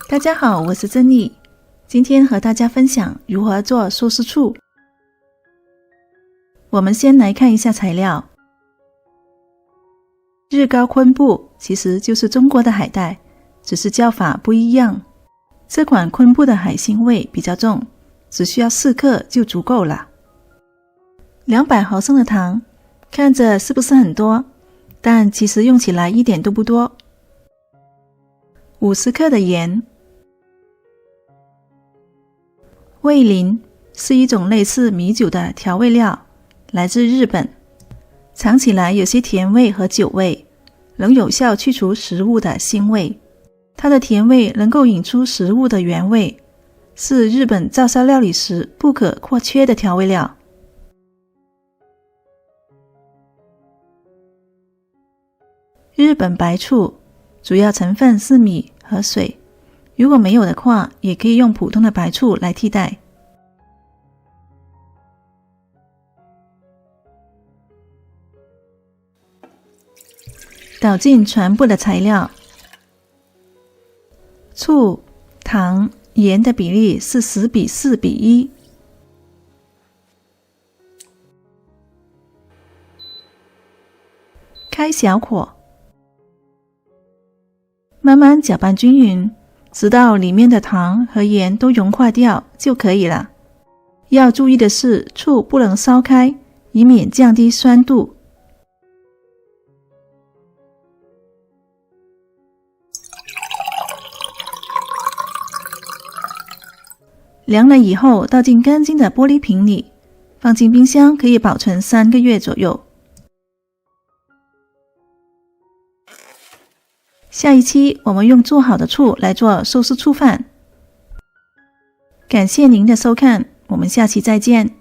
大家好，我是珍妮，今天和大家分享如何做寿司醋。我们先来看一下材料。日高昆布其实就是中国的海带，只是叫法不一样。这款昆布的海腥味比较重，只需要4克就足够了。200毫升的糖，看着是不是很多？但其实用起来一点都不多。50克的盐。味淋是一种类似米酒的调味料，来自日本，尝起来有些甜味和酒味，能有效去除食物的腥味。它的甜味能够引出食物的原味，是日本照烧料理时不可或缺的调味料。日本白醋主要成分是米和水，如果没有的话，也可以用普通的白醋来替代。倒进全部的材料，醋、糖、盐的比例是10:4:1。开小火，慢慢搅拌均匀，直到里面的糖和盐都融化掉就可以了。要注意的是，醋不能烧开，以免降低酸度。凉了以后，倒进干净的玻璃瓶里，放进冰箱可以保存3个月左右。下一期我们用做好的醋来做寿司醋饭。感谢您的收看，我们下期再见。